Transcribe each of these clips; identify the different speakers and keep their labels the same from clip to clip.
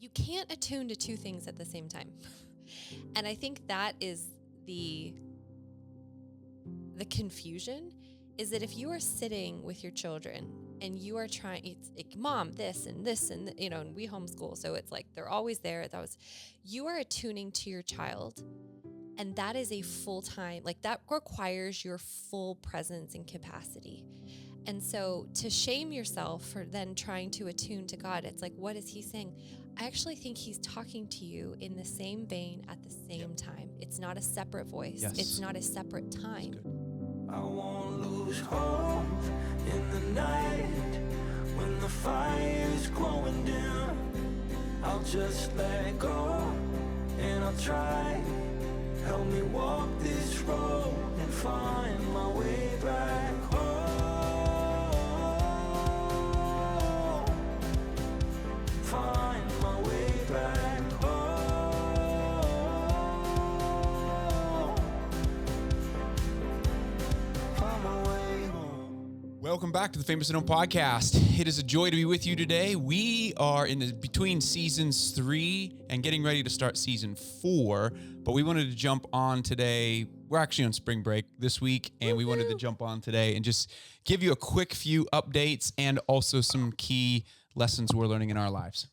Speaker 1: you can't attune to two things at the same time. And I think that is the confusion, is that if you are sitting with your children and you are trying, it's like, mom, this and this, and and we homeschool, so it's like they're always there. You are attuning to your child, and that is a full-time, like that requires your full presence and capacity. And so to shame yourself for then trying to attune to God, it's like, what is he saying? I actually think he's talking to you in the same vein at the same time. It's not a separate voice.
Speaker 2: Yes.
Speaker 1: It's not a separate time.
Speaker 3: I won't lose hope in the night when the fire's growing dim. I'll just let go and I'll try. Help me walk this road and find my way back home. Find my way back home. Find my way home.
Speaker 2: Welcome back to the Famous and Known Podcast. It is a joy to be with you today. We are in the between seasons 3 and getting ready to start season 4, but we wanted to jump on today. We're actually on spring break this week, and we wanted to jump on today and just give you a quick few updates and also some key lessons we're learning in our lives.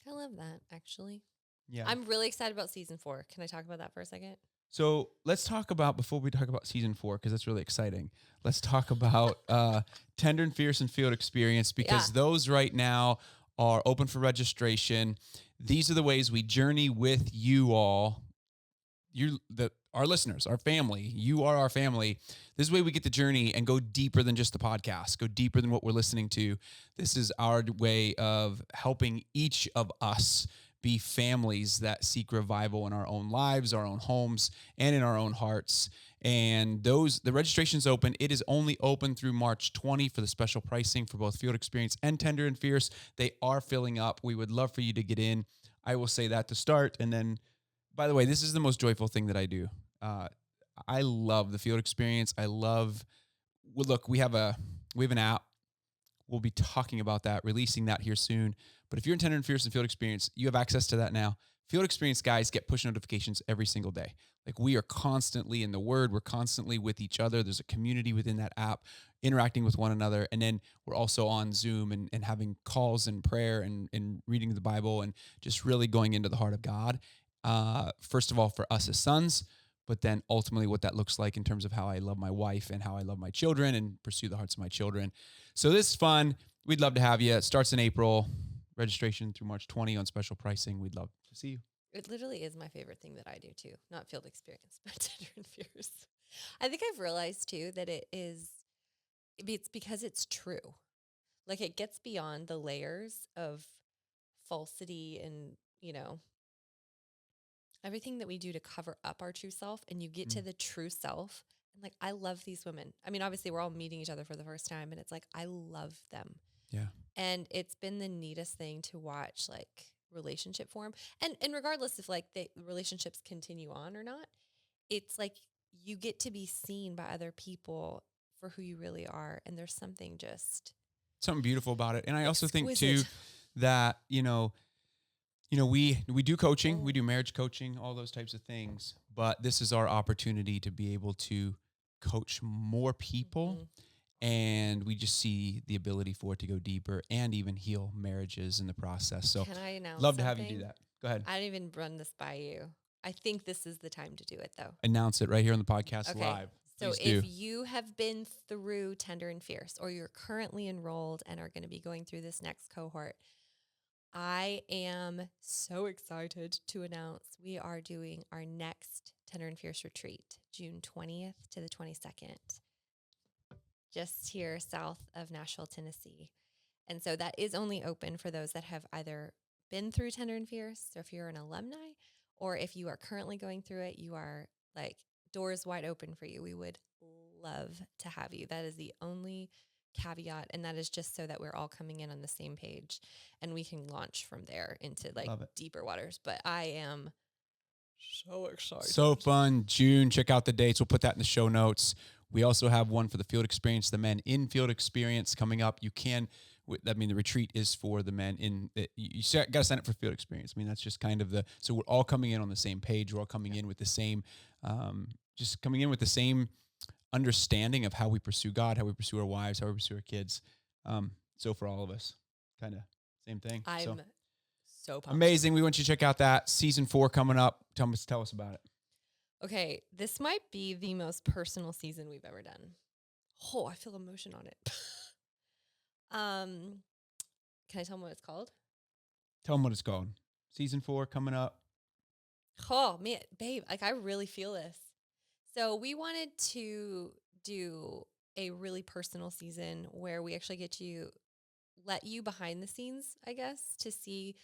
Speaker 1: I love that, actually.
Speaker 2: Yeah.
Speaker 1: I'm really excited about season 4. Can I talk about that for a second?
Speaker 2: So let's talk about, before we talk about season 4, because that's really exciting, let's talk about Tender and Fierce and Field Experience, because those right now are open for registration. These are the ways we journey with you all, our listeners, our family. You are our family. This is the way we get the journey and go deeper than just the podcast, go deeper than what we're listening to. This is our way of helping each of us be families that seek revival in our own lives, our own homes, and in our own hearts. And the registration's open. It is only open through March 20 for the special pricing for both Field Experience and Tender and Fierce. They are filling up. We would love for you to get in. I will say that to start. And then, by the way, this is the most joyful thing that I do. I love the Field Experience. We have an app. We'll be talking about that, releasing that here soon. But if you're in Tender and Fierce and Field Experience, you have access to that now. Field Experience guys get push notifications every single day. Like, we are constantly in the Word. We're constantly with each other. There's a community within that app, interacting with one another. And then we're also on Zoom and having calls and prayer and reading the Bible and just really going into the heart of God. First of all, for us as sons, but then ultimately what that looks like in terms of how I love my wife and how I love my children and pursue the hearts of my children. So this is fun. We'd love to have you. It starts in April. Registration through March 20 on special pricing. We'd love to see you.
Speaker 1: It literally is my favorite thing that I do too. Not Field Experience, but Tender and Fierce. I think I've realized too that it's because it's true. Like, it gets beyond the layers of falsity and, everything that we do to cover up our true self, and you get to the true self. And like, I love these women. I mean, obviously we're all meeting each other for the first time, and it's like, I love them.
Speaker 2: Yeah.
Speaker 1: And it's been the neatest thing to watch, like, relationship form. And regardless if like the relationships continue on or not, it's like you get to be seen by other people for who you really are. And there's something
Speaker 2: beautiful about it. And I also think
Speaker 1: exquisite.
Speaker 2: too that, we do coaching, we do marriage coaching, all those types of things, but this is our opportunity to be able to coach more people.
Speaker 1: Mm-hmm.
Speaker 2: And we just see the ability for it to go deeper and even heal marriages in the process. So
Speaker 1: Can I announce
Speaker 2: love to
Speaker 1: something?
Speaker 2: have you do that. Go ahead.
Speaker 1: I didn't even run this by you. I think this is the time to do it, though.
Speaker 2: Announce it right here on the podcast live.
Speaker 1: So
Speaker 2: Please do.
Speaker 1: if you have been through Tender and Fierce, or you're currently enrolled and are going to be going through this next cohort, I am so excited to announce we are doing our next Tender and Fierce retreat, June 20th to the 22nd. Just here south of Nashville, Tennessee. And so that is only open for those that have either been through Tender and Fierce, or if you're an alumni, or if you are currently going through it, you are like, doors wide open for you. We would love to have you. That is the only caveat. And that is just so that we're all coming in on the same page and we can launch from there into like deeper waters. But I am so excited.
Speaker 2: So fun. June, check out the dates. We'll put that in the show notes. We also have one for the Field Experience, the men in Field Experience coming up. You can I mean, the retreat is for the men you got to sign up for Field Experience. I mean, that's just kind of so we're all coming in on the same page. We're all coming in with the same, just coming in with the same understanding of how we pursue God, how we pursue our wives, how we pursue our kids. So for all of us, kind of same thing.
Speaker 1: I'm so pumped.
Speaker 2: Amazing. We want you to check out that season 4 coming up. Tell us about it.
Speaker 1: Okay, this might be the most personal season we've ever done. Oh, I feel emotion on it. Can I tell them what it's called?
Speaker 2: Tell them what it's called. Season 4 coming up.
Speaker 1: Oh, man, babe, like I really feel this. So we wanted to do a really personal season where we actually get to let you behind the scenes, I guess, to see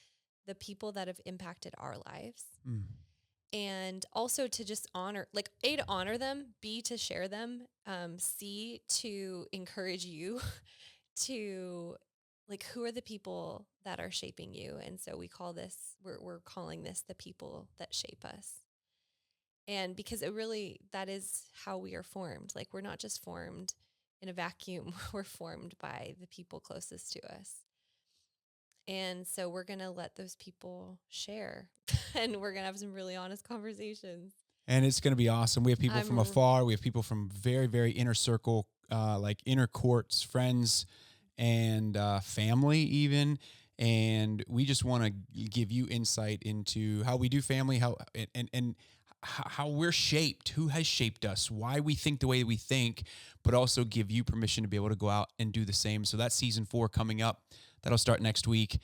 Speaker 1: the people that have impacted our lives. And also to just honor, like A, to honor them, B, to share them, C, to encourage you to like, who are the people that are shaping you? And so we call this, we're calling this the people that shape us. And because it really, that is how we are formed. Like, we're not just formed in a vacuum. We're formed by the people closest to us. And so we're going to let those people share and we're going to have some really honest conversations.
Speaker 2: And it's going to be awesome. We have people from afar. We have people from very, very inner circle, like inner courts, friends, and family even. And we just want to give you insight into how we do family, how we're shaped, who has shaped us, why we think the way we think, but also give you permission to be able to go out and do the same. So that's season 4 coming up. That'll start next week.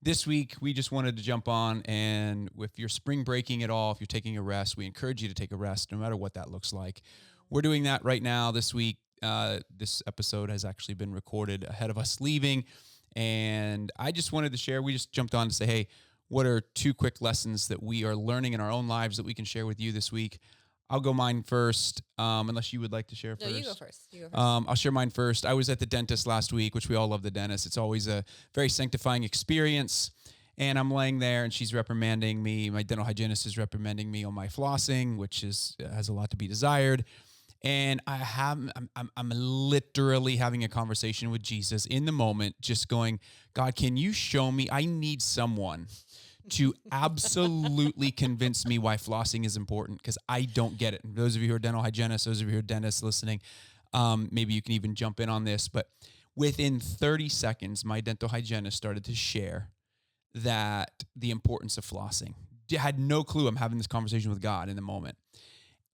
Speaker 2: This week, we just wanted to jump on, and if you're spring breaking at all, if you're taking a rest, we encourage you to take a rest, no matter what that looks like. We're doing that right now this week. This episode has actually been recorded ahead of us leaving, and I just wanted to share. We just jumped on to say, hey, what are 2 quick lessons that we are learning in our own lives that we can share with you this week? I'll go mine first, unless you would like to share first.
Speaker 1: No, you go first.
Speaker 2: I'll share mine first. I was at the dentist last week, which we all love the dentist. It's always a very sanctifying experience. And I'm laying there, and she's reprimanding me. My dental hygienist is reprimanding me on my flossing, which has a lot to be desired. And I'm literally having a conversation with Jesus in the moment, just going, God, can you show me? I need someone to absolutely convince me why flossing is important, because I don't get it. And those of you who are dental hygienists, those of you who are dentists listening, maybe you can even jump in on this. But within 30 seconds, my dental hygienist started to share that the importance of flossing. I had no clue I'm having this conversation with God in the moment.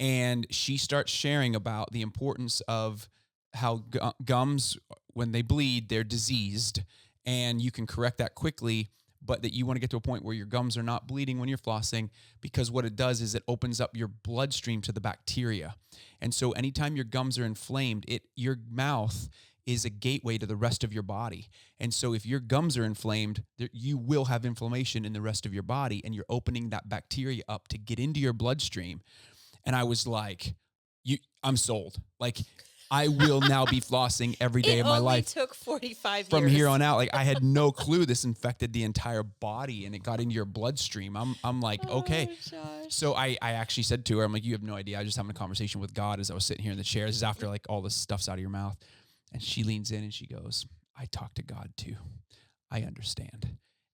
Speaker 2: And she starts sharing about the importance of how gums, when they bleed, they're diseased, and you can correct that quickly, but that you want to get to a point where your gums are not bleeding when you're flossing, because what it does is it opens up your bloodstream to the bacteria. And so anytime your gums are inflamed, your mouth is a gateway to the rest of your body. And so if your gums are inflamed, you will have inflammation in the rest of your body, and you're opening that bacteria up to get into your bloodstream. And I was like, I'm sold. Like, I will now be flossing every day of my life.
Speaker 1: It only took 45 years.
Speaker 2: From here on out, like, I had no clue this infected the entire body and it got into your bloodstream. I'm like, okay.
Speaker 1: Josh.
Speaker 2: So I actually said to her, I'm like, you have no idea. I was just having a conversation with God as I was sitting here in the chair. This is after like all this stuff's out of your mouth. And she leans in and she goes, I talk to God too. I understand.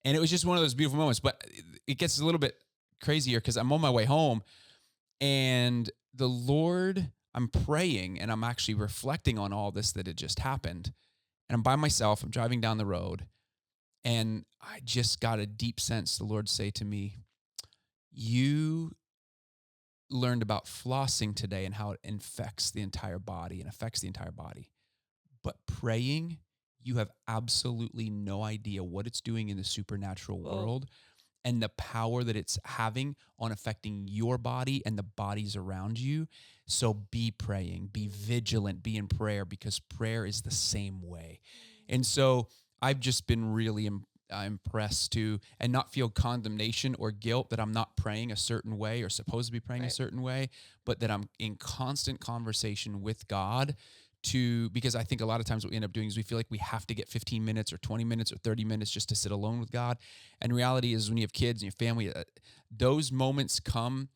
Speaker 2: And it was just one of those beautiful moments, but it gets a little bit crazier because I'm on my way home, and the Lord, I'm praying and I'm actually reflecting on all this that had just happened. And I'm by myself, I'm driving down the road, and I just got a deep sense the Lord say to me, you learned about flossing today and how it infects the entire body and affects the entire body. But praying, you have absolutely no idea what it's doing in the supernatural world and the power that it's having on affecting your body and the bodies around you. So be praying, be vigilant, be in prayer, because prayer is the same way. And so I've just been really impressed to, and not feel condemnation or guilt that I'm not praying a certain way or supposed to be praying a certain way, but that I'm in constant conversation with God because I think a lot of times what we end up doing is we feel like we have to get 15 minutes or 20 minutes or 30 minutes just to sit alone with God. And reality is, when you have kids and your family, those moments come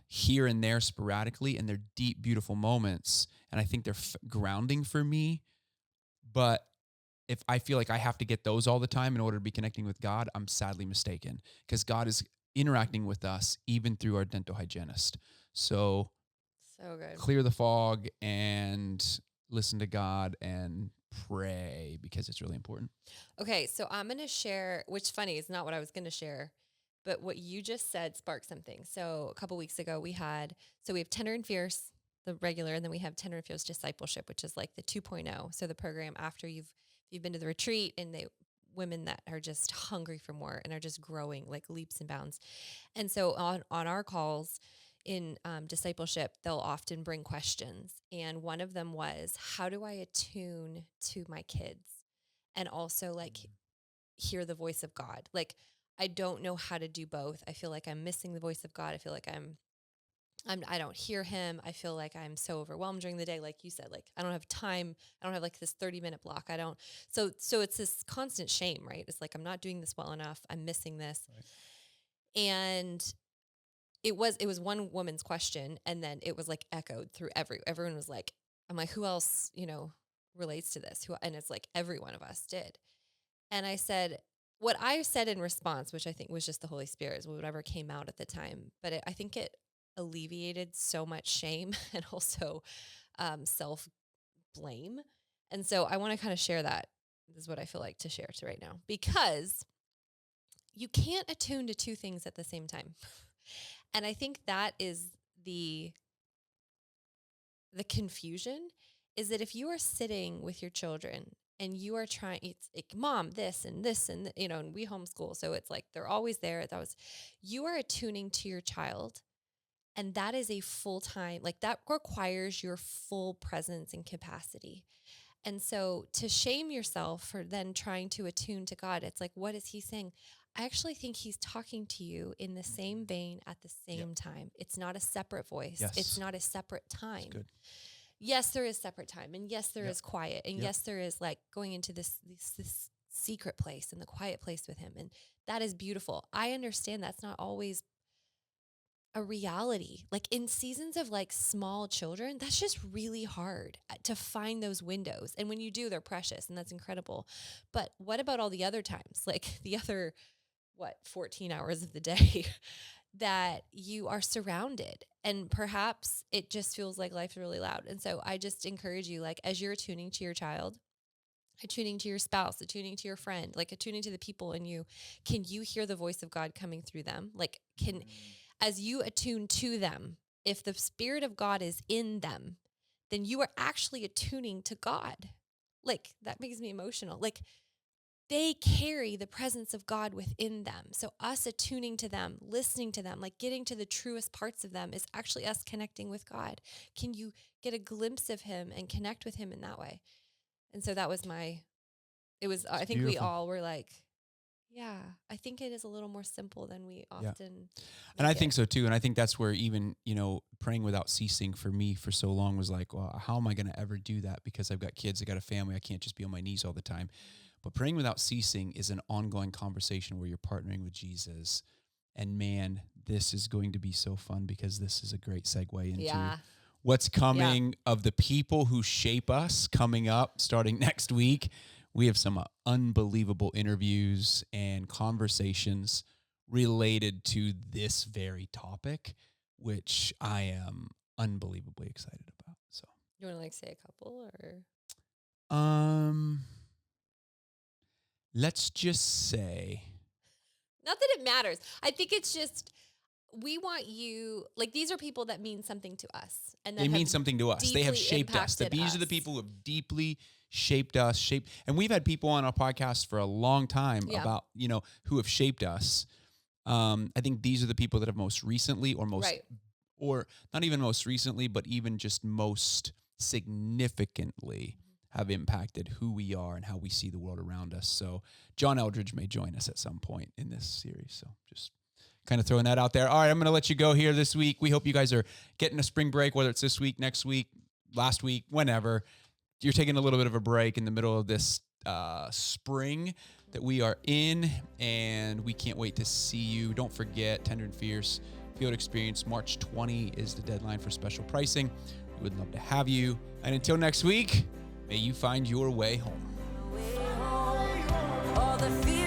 Speaker 2: here and there sporadically, and they're deep, beautiful moments. And I think they're grounding for me. But if I feel like I have to get those all the time in order to be connecting with God, I'm sadly mistaken, because God is interacting with us even through our dental hygienist. So
Speaker 1: good.
Speaker 2: clear the fog and listen to God and pray, because it's really important.
Speaker 1: Okay, so I'm going to share, which funny is not what I was going to share, but what you just said sparked something. So a couple weeks ago we have Tender and Fierce, the regular, and then we have Tender and Fierce Discipleship, which is like the 2.0. So the program after you've been to the retreat, and women that are just hungry for more and are just growing like leaps and bounds. And so on our calls in discipleship, they'll often bring questions. And one of them was, how do I attune to my kids? And also like hear the voice of God. Like, I don't know how to do both. I feel like I'm missing the voice of God. I feel like I don't hear him. I feel like I'm so overwhelmed during the day. Like you said, like I don't have time. I don't have like this 30-minute block. So it's this constant shame, right? It's like, I'm not doing this well enough. I'm missing this. Right. And it was one woman's question. And then it was like echoed through everyone was like, I'm like, who else, relates to this? And it's like every one of us did. And I said, what I said in response, which I think was just the Holy Spirit, is whatever came out at the time. But I think it alleviated so much shame and also self-blame. And so I want to kind of share that. This is what I feel like to share to right now, because you can't attune to two things at the same time. And I think that is the confusion, is that if you are sitting with your children and you are trying, it's like, mom, this and this, and and we homeschool. So it's like, they're always there. You are attuning to your child. And that is a full-time, like that requires your full presence and capacity. And so to shame yourself for then trying to attune to God, it's like, what is he saying? I actually think he's talking to you in the same vein at the same time. It's not a separate voice. Yes. It's not a separate time. That's good. Yes, there is separate time. And yes, there is quiet. And yes, there is like going into this secret place and the quiet place with him. And that is beautiful. I understand that's not always a reality. Like in seasons of like small children, that's just really hard to find those windows. And when you do, they're precious and that's incredible. But what about all the other times? Like the other, 14 hours of the day that you are surrounded, and perhaps it just feels like life's really loud. And so I just encourage you, like, as you're attuning to your child, attuning to your spouse, attuning to your friend, like attuning to the people in you, can you hear the voice of God coming through them? Like, as you attune to them, if the Spirit of God is in them, then you are actually attuning to God. Like, that makes me emotional. Like, they carry the presence of God within them. So us attuning to them, listening to them, like getting to the truest parts of them, is actually us connecting with God. Can you get a glimpse of him and connect with him in that way? And so that was I think beautiful. We all were like, yeah, I think it is a little more simple than we often.
Speaker 2: And I think so too. And I think that's where even, praying without ceasing for me for so long was like, well, how am I going to ever do that? Because I've got kids, I got a family. I can't just be on my knees all the time. But praying without ceasing is an ongoing conversation where you're partnering with Jesus. And man, this is going to be so fun, because this is a great segue into what's coming of the people who shape us coming up starting next week. We have some unbelievable interviews and conversations related to this very topic, which I am unbelievably excited about. So,
Speaker 1: you want to say a couple, or?
Speaker 2: Let's just say.
Speaker 1: Not that it matters. I think it's just, we want you, like, these are people that mean something to us. And
Speaker 2: they mean something to us. They have shaped us. These are the people who have deeply shaped us, and we've had people on our podcast for a long time about, who have shaped us. I think these are the people that have most recently or not even most recently, but even just most significantly have impacted who we are and how we see the world around us. So John Eldridge may join us at some point in this series. So just kind of throwing that out there. All right, I'm going to let you go here this week. We hope you guys are getting a spring break, whether it's this week, next week, last week, whenever. You're taking a little bit of a break in the middle of this spring that we are in, and we can't wait to see you. Don't forget, Tender and Fierce Field Experience, March 20 is the deadline for special pricing. We would love to have you. And until next week, may you find your way home.
Speaker 3: all the fear